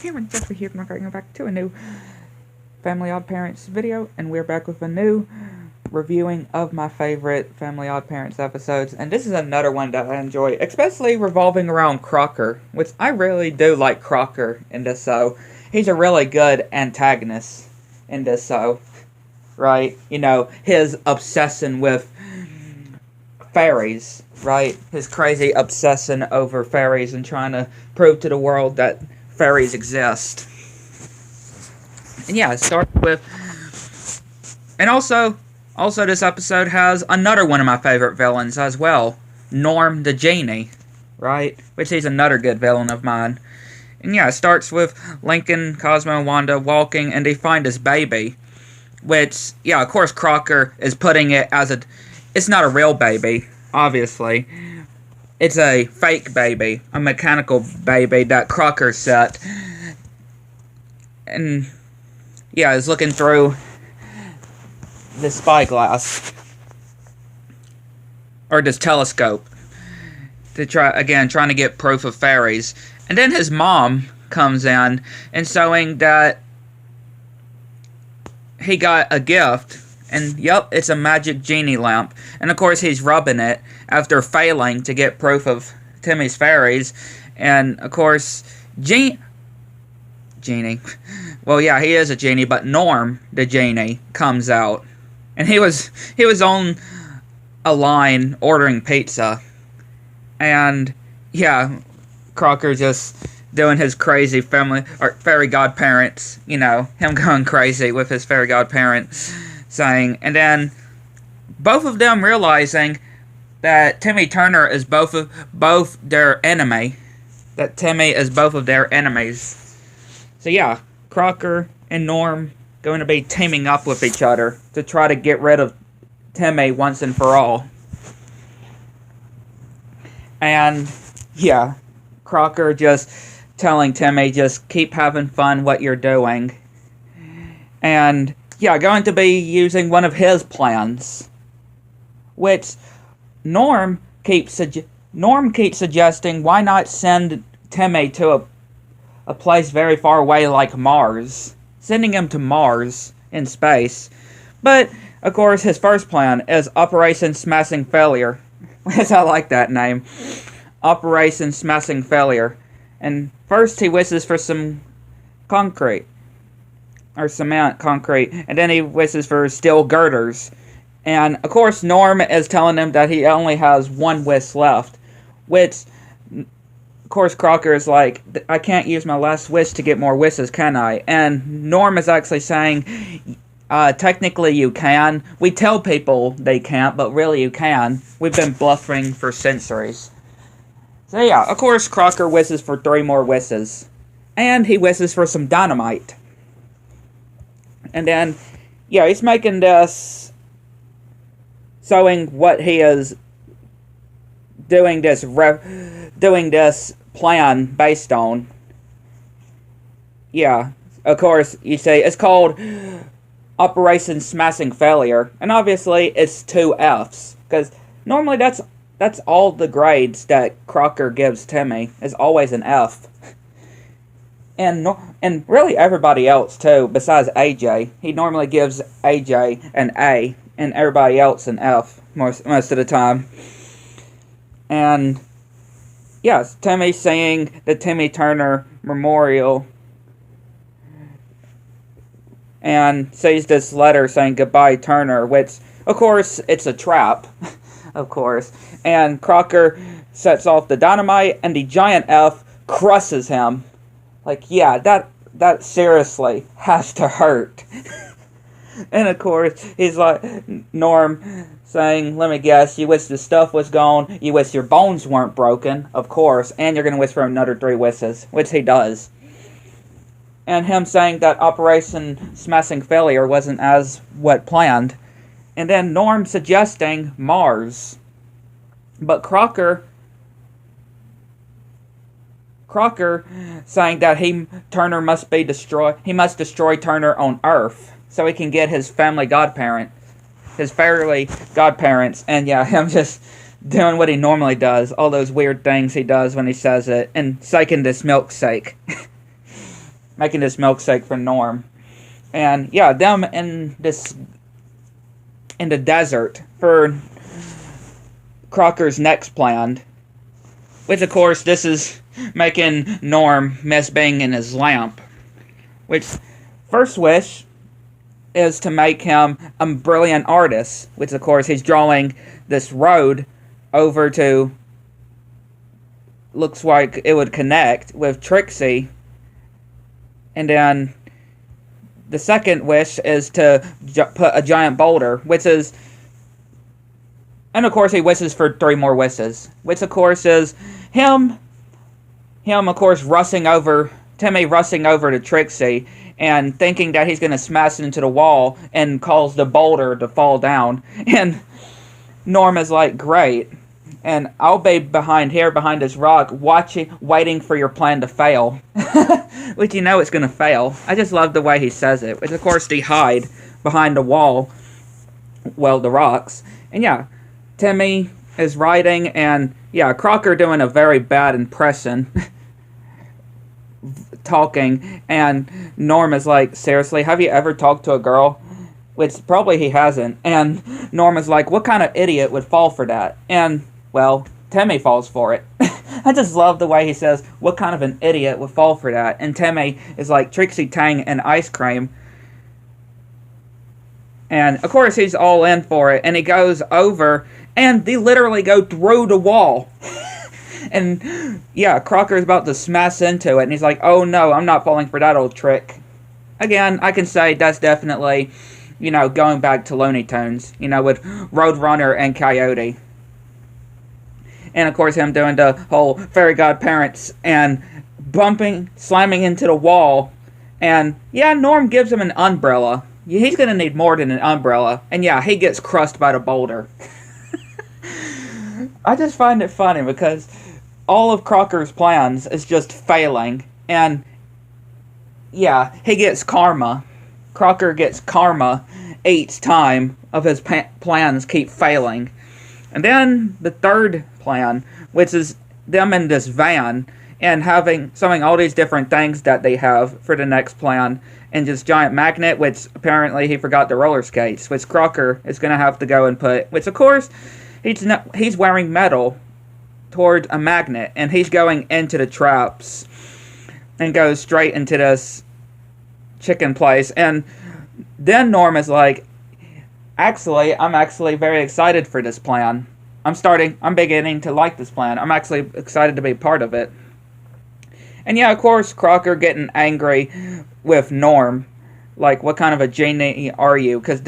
Cameron Jeffrey here from going back to a new Family Odd Parents video, and we're back with a new reviewing of my favorite Family Odd Parents episodes, and this is another one that I enjoy, especially revolving around Crocker, which I really do like Crocker in this show. He's a really good antagonist in this show, right? You know, his obsession with fairies, right? His crazy obsession over fairies and trying to prove to the world that fairies exist. And yeah, it starts with... And also this episode has another one of my favorite villains as well. Norm the Genie, right? Which he's another good villain of mine. And yeah, it starts with Lincoln, Cosmo, and Wanda walking, and they find this baby. Which, yeah, of course Crocker is putting it as a... It's not a real baby, obviously. It's a fake baby, a mechanical baby that Crocker set. And yeah, is looking through the spyglass, or this telescope, to trying to get proof of fairies. And then his mom comes in and showing that he got a gift, and yep, it's a magic genie lamp. And of course he's rubbing it after failing to get proof of Timmy's fairies. And of course Genie, well, yeah, he is a genie, but Norm the Genie comes out, and he was on a line ordering pizza, and yeah, Crocker just doing his crazy fairy godparents, you know, him going crazy with his fairy godparents saying, and then both of them realizing that Timmy Turner is both their enemy, that Timmy is both of their enemies. So yeah, Crocker and Norm going to be teaming up with each other to try to get rid of Timmy once and for all. And yeah, Crocker just telling Timmy, just keep having fun what you're doing. And yeah, going to be using one of his plans, which Norm keeps suggesting, why not send Timmy to a place very far away like Mars, sending him to Mars in space. But of course his first plan is Operation Smashing Failure, which I like that name, Operation Smashing Failure. And first he wishes for some concrete, or cement concrete, and then he wishes for steel girders. And of course Norm is telling him that he only has one wish left, which of course Crocker is like, I can't use my last wish to get more wishes, can I? And Norm is actually saying, technically you can. We tell people they can't, but really you can. We've been bluffing for centuries. So yeah, of course Crocker wishes for 3 more wishes. And he wishes for some dynamite. And then, yeah, he's making this, showing what he is doing this plan based on. Yeah, of course, you say it's called Operation Smashing Failure, and obviously it's 2 F's, because normally that's all the grades that Crocker gives Timmy, is always an F. And really everybody else too, besides AJ. He normally gives AJ an A, and everybody else an F most of the time. And yes, Timmy saying the Timmy Turner Memorial, and sees this letter saying goodbye Turner, which of course it's a trap, of course. And Crocker sets off the dynamite, and the giant F crushes him. Like, yeah, that seriously has to hurt. And of course he's like, Norm saying, let me guess, you wish the stuff was gone, you wish your bones weren't broken, of course, and you're going to wish for another 3 wishes, which he does. And him saying that Operation Smashing Failure wasn't as what planned. And then Norm suggesting Mars. But Crocker saying that Turner must be destroyed, he must destroy Turner on Earth, so he can get his family godparent, his fairy godparents. And yeah, him just doing what he normally does, all those weird things he does when he says it, and shaking this milkshake. making this milkshake for Norm. And yeah, them in the desert for Crocker's next plan. Which of course this is making Norm miss being in his lamp. Which first wish is to make him a brilliant artist. Which of course he's drawing this road over to, looks like it would connect with Trixie. And then the second wish is to put a giant boulder, which is, and of course he wishes for 3 more wishes, which of course is him of course Timmy rushing over to Trixie and thinking that he's going to smash into the wall and cause the boulder to fall down. And Norm is like, great. And I'll be behind this rock, waiting for your plan to fail. Which you know it's going to fail. I just love the way he says it. Which of course they hide behind the wall, well, the rocks. And yeah, Timmy is writing, and yeah, Crocker doing a very bad impression. Talking, and Norm is like, seriously, have you ever talked to a girl? Which probably he hasn't. And Norm is like, what kind of idiot would fall for that? And well, Timmy falls for it. I just love the way he says, what kind of an idiot would fall for that? And Timmy is like, Trixie Tang and ice cream. And of course he's all in for it, and he goes over, and they literally go through the wall. And yeah, Crocker's about to smash into it, and he's like, oh no, I'm not falling for that old trick. Again, I can say that's definitely, going back to Looney Tunes, with Roadrunner and Coyote. And of course him doing the whole fairy godparents and slamming into the wall. And yeah, Norm gives him an umbrella. He's going to need more than an umbrella. And yeah, he gets crushed by the boulder. I just find it funny because all of Crocker's plans is just failing. And yeah, he gets karma. Crocker gets karma each time of his plans keep failing. And then the third plan, which is them in this van and showing all these different things that they have for the next plan. And this giant magnet, which apparently he forgot the roller skates, which Crocker is going to have to go and put. Which of course, he's wearing metal toward a magnet, and he's going into the traps and goes straight into this chicken place. And then Norm is like, I'm actually very excited for this plan. I'm beginning to like this plan. I'm actually excited to be part of it. And yeah, of course, Crocker getting angry with Norm. Like, what kind of a genie are you? Because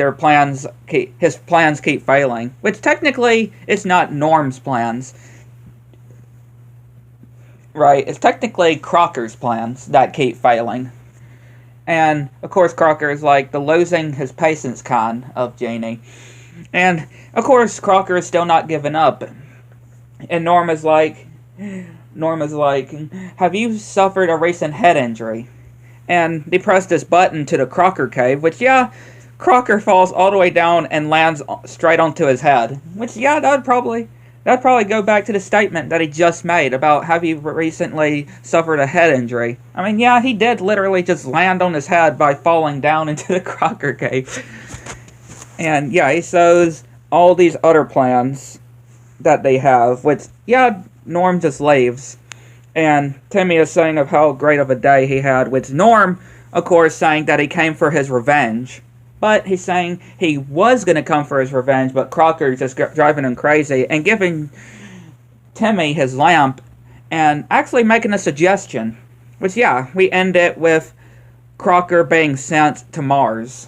his plans keep failing. Which technically, it's not Norm's plans. Right? It's technically Crocker's plans that keep failing. And, of course, Crocker is like the losing his patience kind of genie. And, of course, Crocker is still not giving up. And Norm is like, have you suffered a recent head injury? And they press this button to the Crocker cave, which, yeah, Crocker falls all the way down and lands straight onto his head. Which, yeah, that'd probably go back to the statement that he just made about have you recently suffered a head injury. I mean, yeah, he did literally just land on his head by falling down into the Crocker cave. And, yeah, he shows all these other plans that they have, which, yeah, Norm just leaves. And Timmy is saying of how great of a day he had, with Norm, of course, saying that he came for his revenge. But he's saying he was going to come for his revenge, but Crocker just driving him crazy and giving Timmy his lamp and actually making a suggestion. Which, yeah, we end it with Crocker being sent to Mars.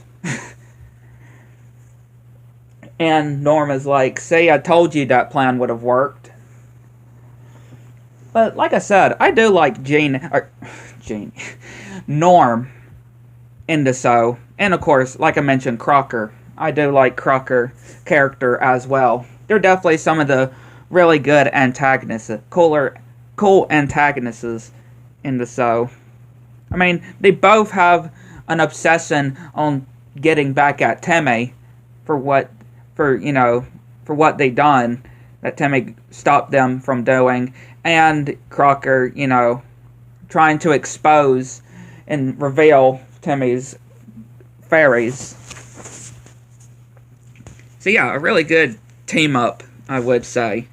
And Norm is like, see, I told you that plan would have worked. But like I said, I do like Norm in the show. And of course, like I mentioned, Crocker. I do like Crocker character as well. They're definitely some of the really good antagonists, cool antagonists in the show. I mean, they both have an obsession on getting back at Timmy for what they done, that Timmy stopped them from doing, and Crocker, trying to expose and reveal Timmy's fairies. So yeah, a really good team up, I would say.